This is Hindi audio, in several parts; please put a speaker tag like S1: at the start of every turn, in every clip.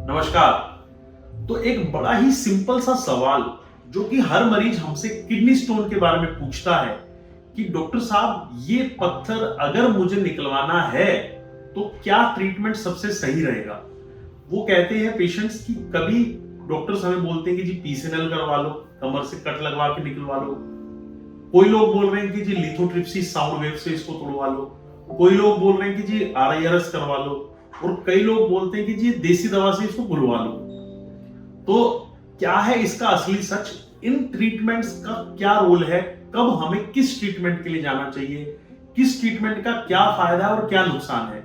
S1: नमस्कार। तो एक बड़ा ही सिंपल सा सवाल जो कि हर मरीज हमसे किडनी स्टोन के बारे में पूछता है कि डॉक्टर साहब ये पत्थर अगर मुझे निकलवाना है तो क्या ट्रीटमेंट सबसे सही रहेगा। वो कहते हैं पेशेंट्स की कभी डॉक्टर्स हमें बोलते हैं कि जी पीसीएनएल करवा लो, कमर से कट लगवा के निकलवा लो। कोई लोग बोल रहे हैं कि जी लिथोट्रिप्सी साउंड वेव से इसको तोड़वा लो। कोई लोग बोल रहे हैं कि जी आरआईआरएस करवा लो और कई लोग बोलते हैं कि जी देसी दवा से इसको बुलवा लो। तो क्या है इसका असली सच, इन ट्रीटमेंट्स का क्या रोल है, कब हमें किस ट्रीटमेंट के लिए जाना चाहिए, किस ट्रीटमेंट का क्या फायदा और क्या नुकसान है।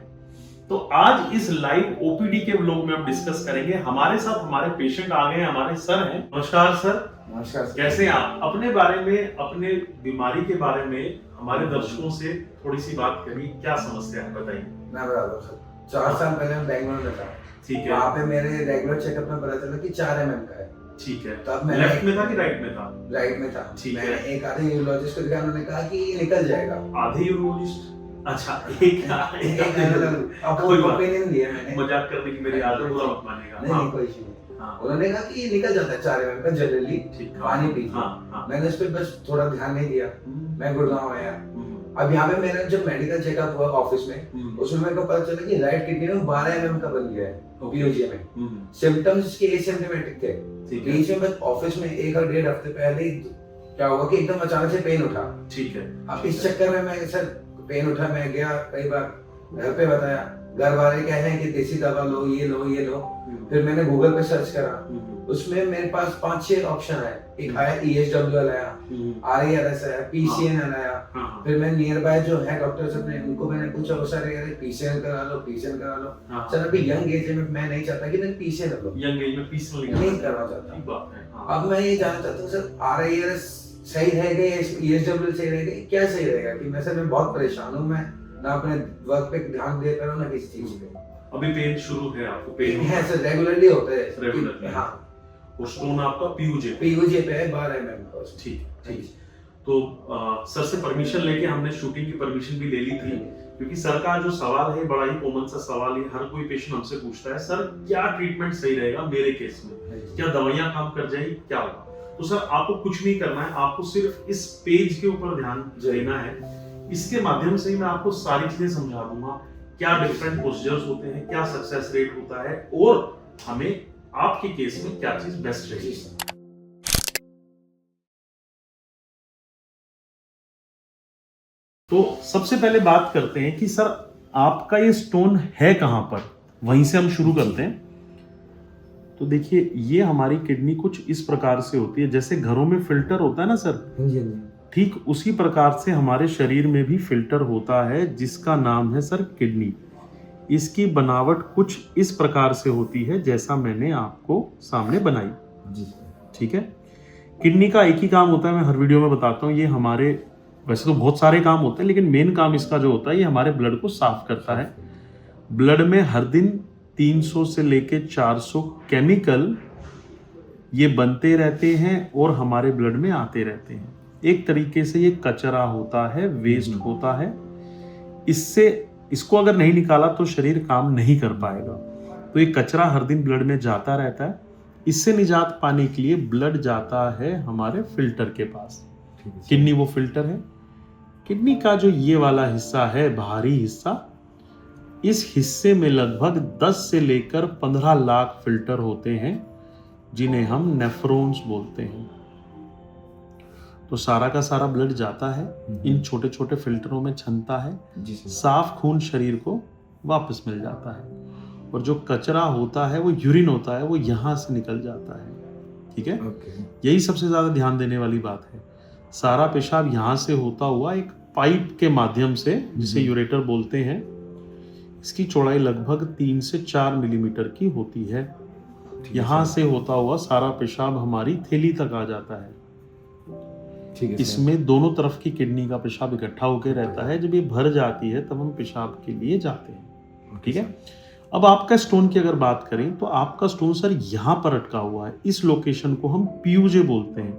S1: तो आज इस लाइव ओपीडी के व्लॉग में हम डिस्कस करेंगे। हमारे साथ हमारे पेशेंट आ गए, हमारे सर हैं। नमस्कार सर।
S2: नमस्कार।
S1: कैसे हैं आप? अपने बारे में, अपने बीमारी के बारे में हमारे दर्शकों से थोड़ी सी बात करिए। क्या समस्या है बताइए।
S2: मैं बता दूं सर, 4 साल पहले मैं बैंगलोर में था।
S1: ठीक है।
S2: वहाँ पे मेरे रेगुलर चेकअप में पता चला कि 4 mm का है।
S1: ठीक है।
S2: तब मैं
S1: लेफ्ट में था कि राइट में था?
S2: राइट में था।
S1: ठीक है।
S2: मैंने एक आधे यूरोलॉजिस्ट को दिखाया, उन्होंने कहा कि ये निकल जाएगा।
S1: आधे यूरोलॉजिस्ट? अच्छा, एक
S2: अब कोई ओपिनियन दिया मैंने।
S1: मजाक करने की मेरी आदत, बुरा मत मानिएगा।
S2: नहीं कोई इशू नहीं।
S1: हाँ।
S2: उन्होंने कहा कि ये निकल जाता है 4 mm का जनरली, पानी पी। मैंने उस पर बस थोड़ा ध्यान नहीं दिया। मैं गुड़गांव आया। अब यहाँ पे मेरा जब मेडिकल चेकअप हुआ ऑफिस में, उसमें मेरे को पता चला कि राइट किडनी में 12 mm का बन गया है पीओजी में। सिम्टम्स इसके एसिम्प्टोमेटिक थे। बीच में बस ऑफिस में 1 और 1.5 हफ्ते पहले ही क्या हुआ कि एकदम अचानक से पेन उठा।
S1: ठीक है।
S2: अब इस चक्कर में मैं सर पेन उठा, मैं गया कई बार घर पे बताया, घर वाले कह रहे हैं कि देसी दवा लो, ये लो ये लो। फिर मैंने गूगल पे सर्च करा, उसमें मेरे पास 5-6 ऑप्शन आए। एक आया ESWL आया, RARS आया, PCNL आया। फिर मैं नियर बाय जो है डॉक्टर्स अपने, उनको मैंने पूछा, वो सारे कह रहे PCNL करा लो। सर अभी यंग एज में मैं नहीं चाहता कि मैं PCNL लो,
S1: यंग एज में PCNL
S2: नहीं करना चाहता।
S1: ठीक बात है।
S2: अब मैं ये जानना चाहता हूँ सर, RARS सही रहेगा या ESWL सही रहेगा, क्या सही रहेगा? कि मैं सर मैं बहुत परेशान हूँ, मैं ना अपने वर्क पे ध्यान दे पा रहा हूँ ना किसी चीज पे।
S1: अभी पेन शुरू है आपको? पेन
S2: है सर, रेगुलरली होता है।
S1: रेगुलरली?
S2: हाँ।
S1: और स्टोन आपका पीयूजे
S2: पे है 12 mm का।
S1: ठीक ठीक। तो सर से परमिशन लेके हमने शूटिंग की परमिशन भी ले ली थी, क्योंकि सर का जो सवाल है बड़ा ही कॉमन सा सवाल है। हर कोई पेशेंट हमसे पूछता है सर क्या ट्रीटमेंट सही रहेगा मेरे केस में, क्या दवाइयां काम कर जाएगी, क्या होगा। तो सर आपको कुछ नहीं करना है, आपको सिर्फ इस पेज के ऊपर ध्यान देना है। इसके माध्यम से ही मैं आपको सारी चीजें समझा दूंगा, क्या डिफरेंट प्रोसीजर्स होते हैं, क्या सक्सेस रेट होता है और हमें आपके केस में क्या चीज बेस्ट रहेगी। तो सबसे पहले बात करते हैं कि सर आपका ये स्टोन है कहां पर, वहीं से हम शुरू करते हैं। तो देखिए ये हमारी किडनी कुछ इस प्रकार से होती है, जैसे घरों में फिल्टर होता है ना सर, ठीक उसी प्रकार से हमारे शरीर में भी फिल्टर होता है जिसका नाम है सर किडनी। इसकी बनावट कुछ इस प्रकार से होती है जैसा मैंने आपको सामने बनाई जी। ठीक है। किडनी का एक ही काम होता है, मैं हर वीडियो में बताता हूँ। ये हमारे, वैसे तो बहुत सारे काम होते हैं लेकिन मेन काम इसका जो होता है ये हमारे ब्लड को साफ करता है। ब्लड में हर दिन 300 से लेके 400 केमिकल ये बनते रहते हैं और हमारे ब्लड में आते रहते हैं। एक तरीके से ये कचरा होता है, वेस्ट होता है। इसको अगर नहीं निकाला तो शरीर काम नहीं कर पाएगा। तो ये कचरा हर दिन ब्लड में जाता रहता है। इससे निजात पाने के लिए ब्लड जाता है हमारे फिल्टर के पास। किडनी वो फिल्टर है। किडनी का जो ये वाला हिस्सा है, बाहरी हिस्सा, इस हिस्से में लगभग 10 से लेकर 15 लाख फिल्टर होते हैं जिन्हें हम नेफ्रॉन्स बोलते हैं। तो सारा का सारा ब्लड जाता है, इन छोटे छोटे फिल्टरों में छनता है, साफ खून शरीर को वापस मिल जाता है। और जो कचरा होता है वो यूरिन होता है, वो यहाँ से निकल जाता है। ठीक है। यही सबसे ज्यादा ध्यान देने वाली बात है। सारा पेशाब यहाँ से होता हुआ एक पाइप के माध्यम से, जिसे यूरेटर बोलते हैं, इसकी चौड़ाई लगभग 3 से 4 मिलीमीटर की होती है। यहाँ से होता हुआ सारा पेशाब हमारी थैली तक आ जाता है। इसमें दोनों तरफ की किडनी का पेशाब इकट्ठा होकर रहता है। जब ये भर जाती है तब हम पेशाब के लिए जाते हैं। ठीक है। अब आपका स्टोन की अगर बात करें तो आपका स्टोन सर यहाँ पर अटका हुआ है। इस लोकेशन को हम पीयूजे बोलते हैं।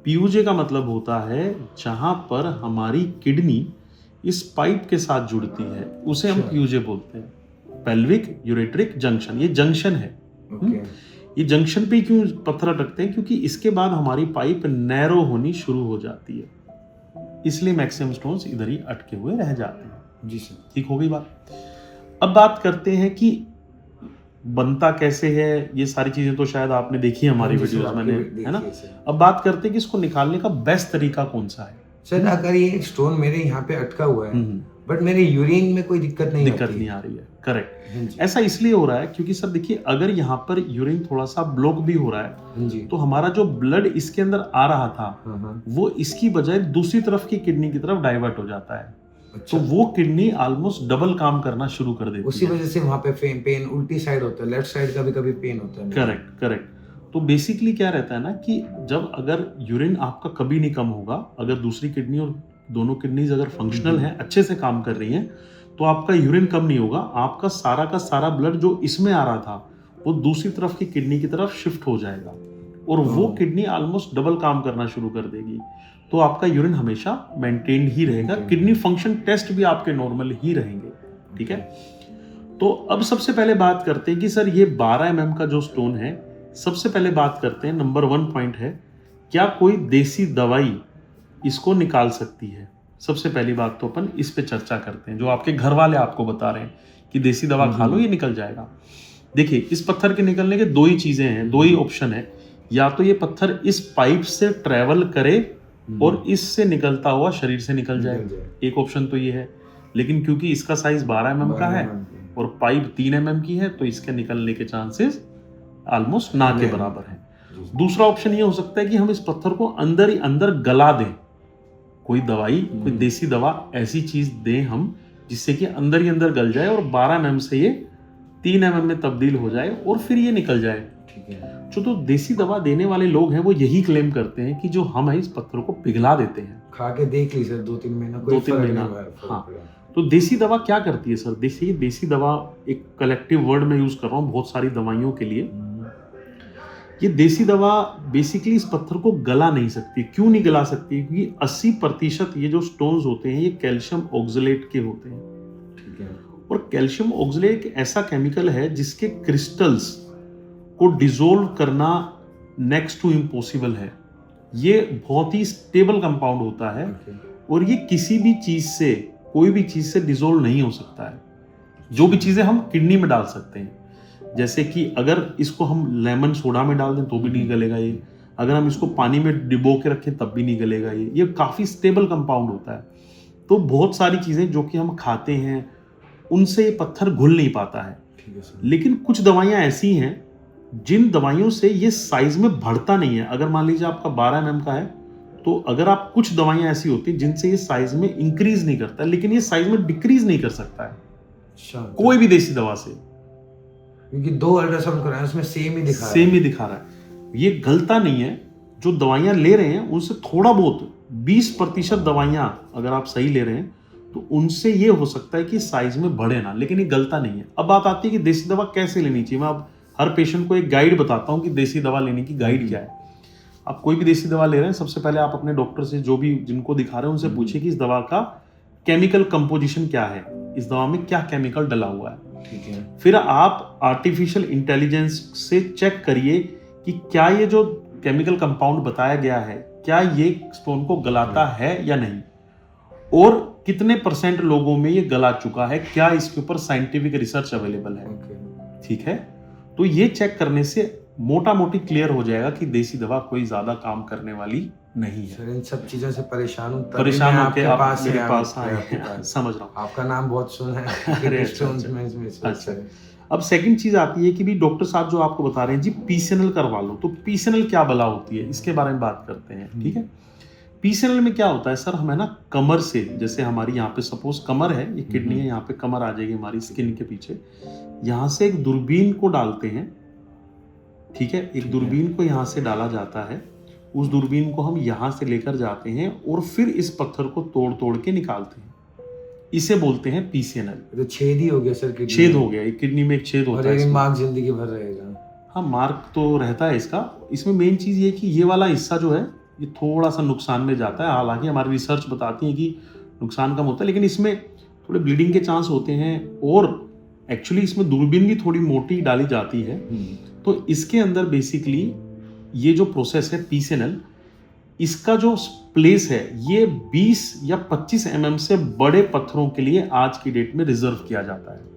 S1: पीयूजे का मतलब होता है जहां पर हमारी किडनी इस पाइप के साथ जुड़ती है, उसे हम पीयूजे बोलते हैं। पेल्विक यूरेट्रिक जंक्शन, ये जंक्शन है।
S2: ओके।
S1: ये जंक्शन पे क्यों पत्थर अटकते हैं? क्योंकि इसके बाद हमारी पाइप नैरो होनी शुरू हो जाती है, इसलिए मैक्सिमम स्टोन्स इधर ही अटके हुए रह जाते हैं।
S2: जी सर।
S1: ठीक हो गई बात। अब बात करते हैं कि बनता कैसे है। ये सारी चीजें तो शायद आपने देखी है हमारी वीडियोस में, है ना। अब बात करते हैं कि इसको निकालने का बेस्ट तरीका कौन सा है।
S2: सर अगर ये स्टोन मेरे यहाँ पे अटका हुआ है बट मेरे यूरिन में कोई दिक्कत नहीं
S1: आ रही है, करेक्ट। ऐसा इसलिए हो रहा है क्योंकि सर देखिए, अगर यहाँ पर यूरिन थोड़ा सा ब्लॉक भी हो रहा है तो हमारा जो ब्लड इसके अंदर आ रहा था वो इसकी बजाय दूसरी तरफ की किडनी की तरफ डाइवर्ट हो जाता है।
S2: अच्छा।
S1: तो वो किडनी ऑलमोस्ट डबल काम करना शुरू कर देती है।
S2: उसी वजह से वहाँ पे पेन उल्टी साइड होता है, लेफ्ट साइड का भी कभी पेन होता है।
S1: करेक्ट। तो बेसिकली क्या रहता है ना कि जब अगर यूरिन आपका कभी नहीं कम होगा, अगर दूसरी किडनी और दोनों किडनीज अगर फंक्शनल हैं, अच्छे से काम कर रही हैं, तो आपका यूरिन कम नहीं होगा। आपका सारा का सारा ब्लड जो इसमें आ रहा था वो दूसरी तरफ की किडनी की तरफ शिफ्ट हो जाएगा और वो किडनी ऑलमोस्ट डबल काम करना शुरू कर देगी। तो आपका यूरिन हमेशा मेंटेन्ड ही रहेगा, किडनी फंक्शन टेस्ट भी आपके नॉर्मल ही रहेंगे। ठीक है। तो अब सबसे पहले बात करते हैं कि सर ये 12 mm का जो स्टोन है, सबसे पहले बात करते हैं, नंबर 1 पॉइंट है, क्या कोई देसी दवाई इसको निकाल सकती है? सबसे पहली बात तो अपन इस पे चर्चा करते हैं, जो आपके घर वाले आपको बता रहे हैं कि देसी दवा खा लो ये निकल जाएगा। देखिए, इस पत्थर के निकलने के दो ही चीजें हैं, दो ही ऑप्शन है। या तो ये पत्थर इस पाइप से ट्रेवल करे और इससे निकलता हुआ शरीर से निकल जाए, एक ऑप्शन तो ये है। लेकिन क्योंकि इसका साइज 12 mm का है और पाइप 3 mm की है, तो इसके निकलने के चांसेस ऑलमोस्ट ना के बराबर है। दूसरा ऑप्शन ये हो सकता है कि हम इस पत्थर को अंदर ही अंदर गला दें, कोई दवाई, कोई देसी दवा ऐसी चीज दें हम जिससे कि अंदर ही अंदर गल जाए और 12 mm से ये 3 mm में तब्दील हो जाए और फिर ये निकल जाए।
S2: ठीक है।
S1: जो तो देसी दवा देने वाले लोग हैं वो यही क्लेम करते हैं कि जो हम है इस पत्थर को पिघला देते हैं।
S2: खा के देख ली सर, 2-3 महीना,
S1: 2-3 महीना। हाँ, तो देसी दवा क्या करती है सर? देखिए, देसी दवा एक कलेक्टिव वर्ड में यूज कर रहा हूँ बहुत सारी दवाइयों के लिए। ये देसी दवा बेसिकली इस पत्थर को गला नहीं सकती। क्यों नहीं गला सकती? क्योंकि 80% ये जो स्टोन्स होते हैं ये कैल्शियम ऑक्सलेट के होते हैं।
S2: ठीक है।
S1: और कैल्शियम ऑक्सलेट एक ऐसा केमिकल है जिसके क्रिस्टल्स को डिसोल्व करना नेक्स्ट टू इम्पॉसिबल है। ये बहुत ही स्टेबल कंपाउंड होता है और ये किसी भी चीज से, कोई भी चीज से डिसोल्व नहीं हो सकता है। जो भी चीजें हम किडनी में डाल सकते हैं, जैसे कि अगर इसको हम लेमन सोडा में डाल दें तो भी नहीं गलेगा ये, अगर हम इसको पानी में डिबो के रखें तब भी नहीं गलेगा ये काफी स्टेबल कंपाउंड होता है। तो बहुत सारी चीजें जो कि हम खाते हैं उनसे ये पत्थर घुल नहीं पाता है।
S2: ठीक है सर।
S1: लेकिन कुछ दवाइयां ऐसी हैं जिन दवाइयों से ये साइज में बढ़ता नहीं है। अगर मान लीजिए आपका 12 mm का है, तो अगर आप कुछ दवाइयां ऐसी होती हैं जिनसे ये साइज में इंक्रीज नहीं करता, लेकिन ये साइज में डिक्रीज नहीं कर सकता है।
S2: अच्छा।
S1: कोई भी देसी दवा से,
S2: क्योंकि 2 अल्ट्रासाउंड कराए उसमें सेम ही दिखा रहा है।
S1: ये गलता नहीं है। जो दवाइयां ले रहे हैं उनसे थोड़ा बहुत 20% दवाइयां अगर आप सही ले रहे हैं तो उनसे ये हो सकता है कि साइज में बढ़े ना, लेकिन ये गलता नहीं है। अब बात आती है कि देसी दवा कैसे लेनी चाहिए। मैं अब हर पेशेंट को एक गाइड बताता हूँ कि देसी दवा लेने की गाइड क्या है। आप कोई भी देसी दवा ले रहे हैं, सबसे पहले आप अपने डॉक्टर से, जो भी जिनको दिखा रहे हैं उनसे पूछिए कि इस दवा का केमिकल कंपोजिशन क्या है, इस दवा में क्या केमिकल डला हुआ है।
S2: ठीक है।
S1: फिर आप आर्टिफिशियल इंटेलिजेंस से चेक करिए कि क्या ये जो केमिकल कंपाउंड बताया गया है, क्या ये स्टोन को गलाता है या नहीं, और कितने % लोगों में ये गला चुका है, क्या इसके ऊपर साइंटिफिक रिसर्च अवेलेबल है। ठीक है। तो ये चेक करने से मोटा मोटी क्लियर हो जाएगा कि देसी दवा कोई ज्यादा काम करने वाली नहीं है।
S2: सर इन सब चीजों से परेशान हूँ,
S1: परेशान होकर आप मेरे पास आए। समझ रहा हूँ,
S2: आपका नाम बहुत सुना है।
S1: अरे अच्छा। अब सेकंड चीज आती है कि भी डॉक्टर साहब जो आपको बता रहे हैं जी पीसीएनएल करवा लो, तो पीसीएनएल क्या बला होती है, इसके बारे में बात करते हैं। ठीक है। पीसीएनएल में क्या होता है सर, हमें ना कमर से, जैसे हमारी यहाँ पे सपोज कमर है, ये किडनी है, यहाँ पे कमर आ जाएगी हमारी स्किन के पीछे, यहाँ से एक दूरबीन को डालते हैं। ठीक है। एक दूरबीन को यहाँ से डाला जाता है, उस दूरबीन को हम यहाँ से लेकर जाते हैं और फिर इस पत्थर को तोड़ तोड़ के निकालते हैं। इसे बोलते हैं पीसीएनएल।
S2: तो छेद ही हो गया सर, किडनी
S1: छेद हो गया, किडनी में एक छेद होता है।
S2: मार्क जिंदगी भर रहेगा।
S1: हाँ, मार्क तो रहता है इसका। इसमें मेन चीज ये कि ये वाला हिस्सा जो है ये थोड़ा सा नुकसान में जाता है। हालांकि हमारी रिसर्च बताती है कि नुकसान कम होता है, लेकिन इसमें थोड़े ब्लीडिंग के चांस होते हैं और एक्चुअली इसमें दूरबीन भी थोड़ी मोटी डाली जाती है तो इसके अंदर बेसिकली ये जो प्रोसेस है पीसीएनएल, इसका जो प्लेस है ये 20 या 25 से बड़े पत्थरों के लिए आज की डेट में रिजर्व किया जाता है।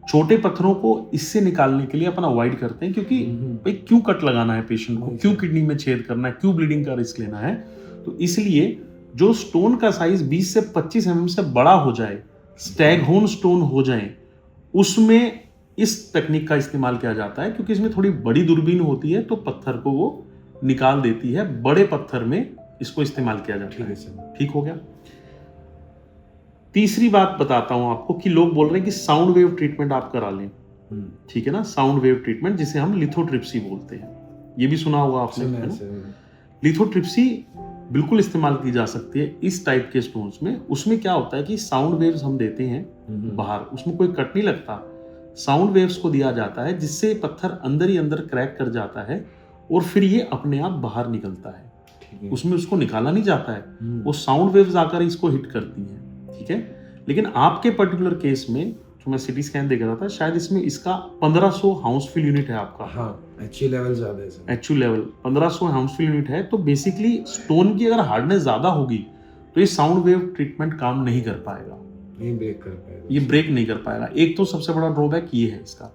S1: छोटे पत्थरों को इससे निकालने के लिए अपन अवॉइड करते हैं, क्योंकि भाई क्यों कट लगाना है पेशेंट को, क्यों किडनी में छेद करना है, क्यों ब्लीडिंग का रिस्क लेना है। तो इसलिए जो स्टोन का साइज 20 से 25 से बड़ा हो जाए, स्टैगहोर्न स्टोन हो जाए, उसमें इस तकनीक का इस्तेमाल किया जाता है, क्योंकि इसमें थोड़ी बड़ी दूरबीन होती है तो पत्थर को वो निकाल देती है। बड़े पत्थर में इसको इस्तेमाल किया जाता है। ठीक हो गया। तीसरी बात बताता हूं आपको कि लोग बोल रहे हैं कि साउंड वेव ट्रीटमेंट आप करा लें। ठीक है ना, साउंड वेव ट्रीटमेंट जिसे हम लिथोट्रिप्सी बोलते हैं, ये भी सुना होगा आपने, है ना। लिथोट्रिप्सी बिल्कुल इस्तेमाल की जा सकती है इस टाइप के स्टोन्स में। उसमें क्या होता है कि साउंड वेव्स हम देते हैं बाहर, उसमें कोई कट नहीं लगता, साउंड वेव्स को दिया जाता है जिससे पत्थर अंदर ही अंदर क्रैक कर जाता है और फिर ये अपने आप बाहर निकलता है। उसमें उसको निकाला नहीं जाता है, वो साउंड वेव्स आकर इसको हिट करती हैं। ठीक है। लेकिन आपके पर्टिकुलर केस में जो मैं सिटी स्कैन देख रहा था, शायद इसमें इसका 1500 हाउसफुल यूनिट है आपका।
S2: हाँ, HU लेवल ज्यादा है sir.
S1: HU level 1500 Housefull unit है। तो बेसिकली स्टोन की अगर हार्डनेस ज्यादा होगी तो ये साउंड वेव ट्रीटमेंट काम नहीं कर पाएगा,
S2: नहीं ब्रेक कर पाएगा,
S1: ये ब्रेक नहीं कर पाएगा। एक तो सबसे बड़ा ड्रॉबैक ये है इसका।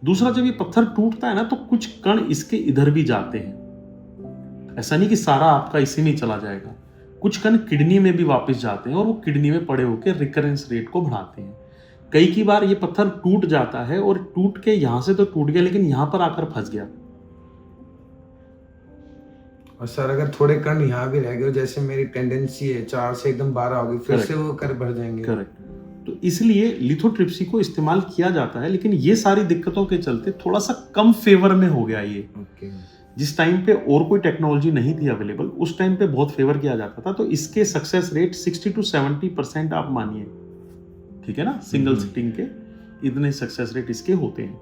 S1: दूसरा, जब ये पत्थर टूटता है ना तो कुछ कण इसके इधर भी जाते हैं। ऐसा नहीं कि सारा आपका इसी में चला जाएगा, कुछ कण किडनी में भी वापस जाते हैं और वो किडनी में पड़े होकर रिकरेंस रेट को बढ़ाते हैं। कई की बार ये पत्थर टूट जाता है और टूट के यहां से तो टूट गया लेकिन यहां पर आकर फंस गया।
S2: और सर अगर थोड़े कण यहाँ भी रह गए, जैसे मेरी टेंडेंसी है 4 से एकदम 12 हो गई, फिर से वो कर बढ़ जाएंगे।
S1: करेक्ट। तो इसलिए लिथोट्रिप्सी को इस्तेमाल किया जाता है, लेकिन ये सारी दिक्कतों के चलते थोड़ा सा कम फेवर में हो गया ये। जिस टाइम पे और कोई टेक्नोलॉजी नहीं थी अवेलेबल, उस टाइम पे बहुत फेवर किया जाता था। तो इसके सक्सेस रेट 60 to 70% आप मानिए। ठीक है ना, सिंगल सिटिंग के इतने सक्सेस रेट इसके होते हैं।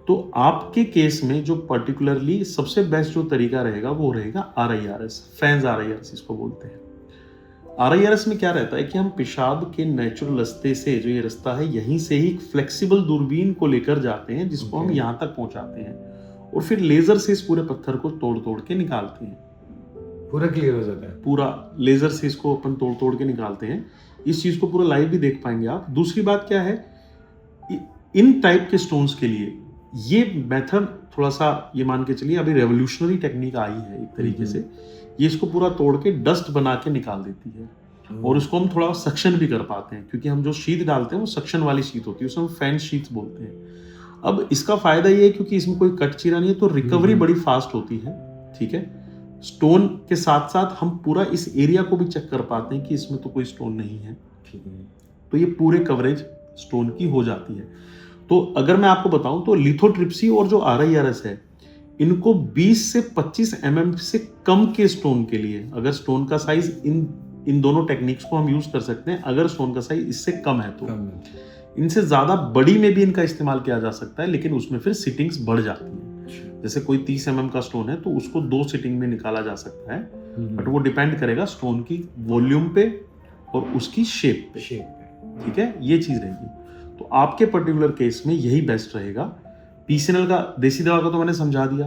S1: तो आपके केस में जो पर्टिकुलरली सबसे बेस्ट जो तरीका रहेगा वो रहेगा RIRS, फैंस RIRS इसको बोलते हैं। RIRS में क्या रहता है कि हम पेशाब के नेचुरल रास्ते से, जो ये रास्ता है, यहीं से ही फ्लेक्सिबल दूरबीन को लेकर जाते हैं, जिसको हम यहाँ तक पहुंचाते हैं और फिर लेजर से इस पूरे पत्थर को तोड़ तोड़ के निकालते हैं।
S2: पूरा क्लियर हो जाता है, पूरा
S1: लेजर से इसको अपन तोड़ तोड़ के निकालते हैं। इस चीज को पूरा लाइव भी देख पाएंगे आप। दूसरी बात क्या है, इन टाइप के स्टोन्स के लिए ये मेथड थोड़ा सा, ये मान के चलिए अभी रेवोल्यूशनरी टेक्निक आई है एक तरीके से। ये इसको पूरा तोड़ के डस्ट बना के निकाल देती है और इसको हम थोड़ा सक्शन भी कर पाते हैं, क्योंकि हम जो शीट डालते हैं वो सक्शन वाली शीट होती है, उसे हम फैन शीट्स बोलते हैं। अब इसका फायदा ये है क्योंकि इसमें कोई कट चीरा नहीं है, तो रिकवरी बड़ी फास्ट होती है। ठीक है। स्टोन के साथ साथ हम पूरा इस एरिया को भी चेक कर पाते हैं कि इसमें तो कोई स्टोन नहीं है। ठीक है। तो ये पूरे कवरेज स्टोन की हो जाती है। तो अगर मैं आपको बताऊं तो लिथोट्रिप्सी और जो RIRS है, इनको 20 से 25 से कम के स्टोन के लिए, अगर स्टोन का साइज इन दोनों टेक्निक्स को हम यूज कर सकते हैं, अगर स्टोन का साइज इससे कम है तो। इनसे ज्यादा बड़ी में भी इनका इस्तेमाल किया जा सकता है, लेकिन उसमें फिर सिटिंग्स बढ़ जाती हैं। जैसे कोई 30 का स्टोन है तो उसको 2 सिटिंग में निकाला जा सकता है, बट वो डिपेंड करेगा स्टोन की वॉल्यूम पे और उसकी शेप पे। ठीक है, ये चीज रहेगी। तो आपके पर्टिकुलर केस में यही बेस्ट रहेगा। पीसीएनएल का, देसी दवा का तो मैंने समझा दिया,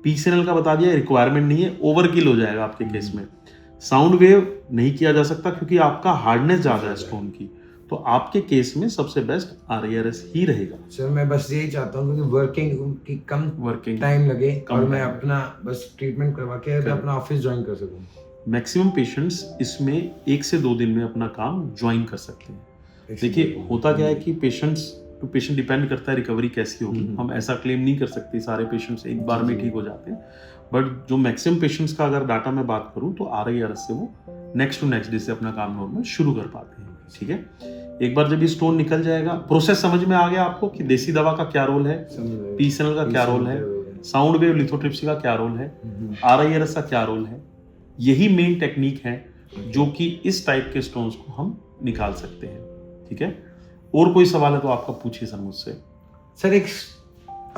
S1: पीसीएनएल का बता दिया, रिक्वायरमेंट नहीं है, ओवरकिल हो जाएगा आपके केस में। साउंड वेव नहीं किया जा सकता क्योंकि आपका हार्डनेस ज्यादा है स्टोन की। तो आपके केस में सबसे बेस्ट RIRS ही रहेगा।
S2: सर मैं बस यही चाहता हूँ कि वर्किंग की कम टाइम लगे और मैं अपना बस ट्रीटमेंट करवा के अपना ऑफिस ज्वाइन कर सकूँ।
S1: मैक्सिमम पेशेंट्स इसमें 1 से 2 दिन में अपना काम ज्वाइन कर सकते हैं। देखिए होता क्या है कि पेशेंट्स टू पेशेंट डिपेंड करता है रिकवरी कैसी होगी। हम ऐसा क्लेम नहीं कर सकते सारे पेशेंट्स एक बार में ठीक हो जाते हैं, बट जो मैक्सिमम पेशेंट्स का अगर डाटा मैं बात करूं तो RIRS से वो नेक्स्ट टू नेक्स्ट डे से अपना काम नॉर्मल शुरू कर पाते हैं। ठीक है। एक बार जब ये स्टोन निकल जाएगा, प्रोसेस समझ में आ गया आपको कि देसी दवा का क्या रोल है, पीसीएनएल का क्या रोल है, साउंड वेव लिथोट्रिप्सी का क्या रोल है, RIRS का क्या रोल है। यही मेन टेक्निक है जो कि इस टाइप के स्टोन्स को हम निकाल सकते हैं। ठीक है। और कोई सवाल है तो आपका पूछिए सर मुझसे।
S2: सर एक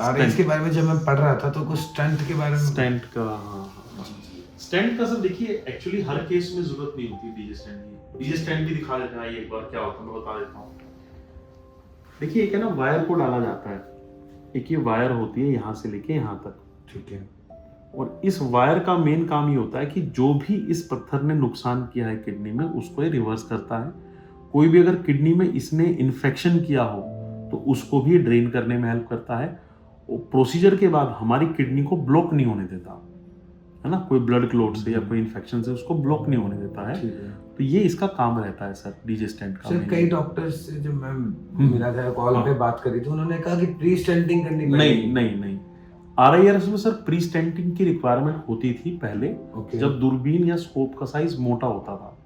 S2: RIRS के बारे में जब मैं पढ़ रहा था तो कुछ स्टंट के बारे में,
S1: स्टेंट का, स्टेंट का सर देखिए एक्चुअली हर केस में जरूरत नहीं होती डीजे स्टेंट की। डीजे स्टेंट भी दिखा देते हैं, एक बार क्या होता है मैं बता देता हूँ। देखिए एक है ना, वायर को डाला जाता है, एक ये वायर होती है यहाँ से लेके यहाँ तक,
S2: ठीक है।
S1: और इस वायर का मेन काम ये होता है कि जो भी इस पत्थर ने नुकसान किया है किडनी में उसको ये रिवर्स करता है। कोई भी अगर किडनी में इसने इन्फेक्शन किया हो तो उसको भी ड्रेन करने में हेल्प करता है। और प्रोसीजर के बाद हमारी किडनी को ब्लॉक नहीं होने देता है ना, कोई ब्लड क्लॉट से या कोई इन्फेक्शन से उसको ब्लॉक नहीं होने देता है।
S2: ठीक है।
S1: तो ये इसका काम रहता है सर, डीजे स्टेंट का।
S2: सर कई डॉक्टर्स से जब मैं मिला था, कॉल पे बात करी थी, उन्होंने कहा कि प्री स्टेंटिंग करनी पड़ेगी।
S1: नहीं RIRS में सर प्री स्टेंटिंग की रिक्वायरमेंट होती थी पहले, जब दूरबीन या स्कोप का साइज मोटा होता था।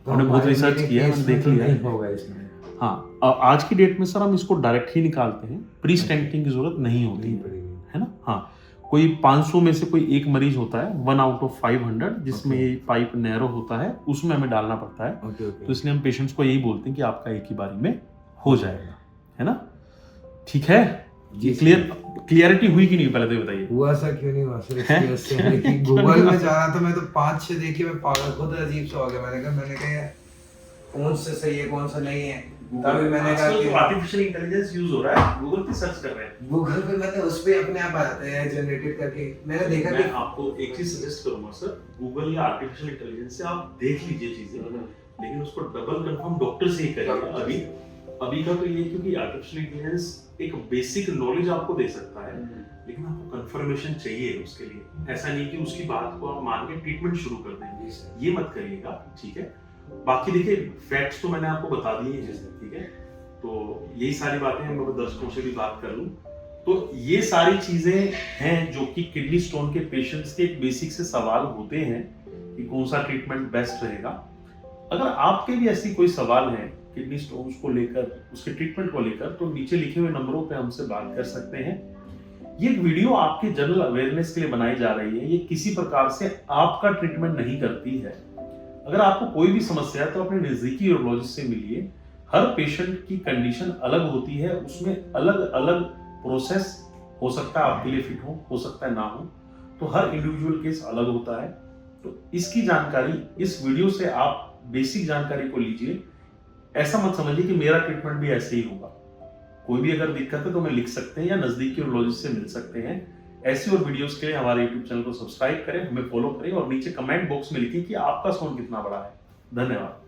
S2: तो
S1: हमने बहुत रिसर्च किया है, देख लिया है।
S2: होगा इसमें।
S1: हाँ, आज की डेट में सर हम इसको डायरेक्ट ही निकालते हैं, प्री स्टेंटिंग की जरूरत नहीं होती है ना। हाँ, कोई 500 में से कोई एक मरीज होता है 1 out of 500 जिसमें ये पाइप नैरो होता है, उसमें हमें डालना पड़ता है। तो इसलिए हम पेशेंट्स को यही बोलते हैं कि आपका एक ही बारी में हो जाएगा, है ना। ठीक है जी, क्लियरिटी हुई कि नहीं पहले तो बताइए।
S2: हुआ सर, क्यों नहीं हुआ सर। इसकी गूगल में जा रहा था मैं, तो 5-6 देखिए मैं पागल, खुद अजीब सा हो गया। मैंने कहा कौन सा सही है कौन सा नहीं है। तभी मैंने कहा कि
S1: आर्टिफिशियल इंटेलिजेंस यूज हो रहा है, गूगल पे सर्च कर रहे हैं।
S2: गूगल पे मैंने उस पे अपने आप आ जाते हैं जनरेटेड करके। मैंने देखा कि
S1: मैं आपको एक चीज सजेस्ट करूंगा सर, गूगल या आर्टिफिशियल इंटेलिजेंस से आप देख लीजिए चीजें, लेकिन उसको डबल कंफर्म डॉक्टर से ही करिए। अभी का तो ये, क्योंकि आर्टिफिशियल इंटेलिजेंस एक बेसिक नॉलेज आपको दे सकता है, लेकिन आपको कंफर्मेशन चाहिए उसके लिए। ऐसा नहीं कि उसकी बात को आप मान के ट्रीटमेंट शुरू कर देंगे, ये मत करिएगा, ठीक है। बाकी देखिए फैक्ट्स तो मैंने आपको बता दिए हैं, ठीक है। तो यही सारी बातें मैं दर्शकों से भी बात कर लूं, तो ये सारी चीजें हैं जो कि किडनी स्टोन के पेशेंट्स के एक बेसिक से सवाल होते हैं कि कौन सा ट्रीटमेंट बेस्ट रहेगा। अगर आपके भी ऐसी कोई सवाल है किडनी स्टोन्स को लेकर, उसके ट्रीटमेंट को लेकर, तो नीचे लिखे हुए नंबरों पे हमसे बात कर सकते हैं। ये वीडियो आपके जनरल अवेयरनेस के लिए बनाई जा रही है, ये किसी प्रकार से आपका ट्रीटमेंट नहीं करती है। अगर आपको कोई भी समस्या है तो अपने नजदीकी यूरोलॉजिस्ट से मिलिए। हर पेशेंट की कंडीशन अलग होती है, उसमें अलग अलग प्रोसेस हो सकता है आपके लिए फिट हो सकता है ना हो, तो हर इंडिविजुअल केस अलग होता है। तो इसकी जानकारी इस वीडियो से आप बेसिक जानकारी को लीजिए। ऐसा मत समझिए कि मेरा ट्रीटमेंट भी ऐसे ही होगा। कोई भी अगर दिक्कत है तो हमें लिख सकते हैं या नजदीकी यूरोलॉजिस्ट से मिल सकते हैं। ऐसी और वीडियोस के लिए हमारे YouTube चैनल को सब्सक्राइब करें, हमें फॉलो करें और नीचे कमेंट बॉक्स में लिखें कि आपका स्टोन कितना बड़ा है। धन्यवाद।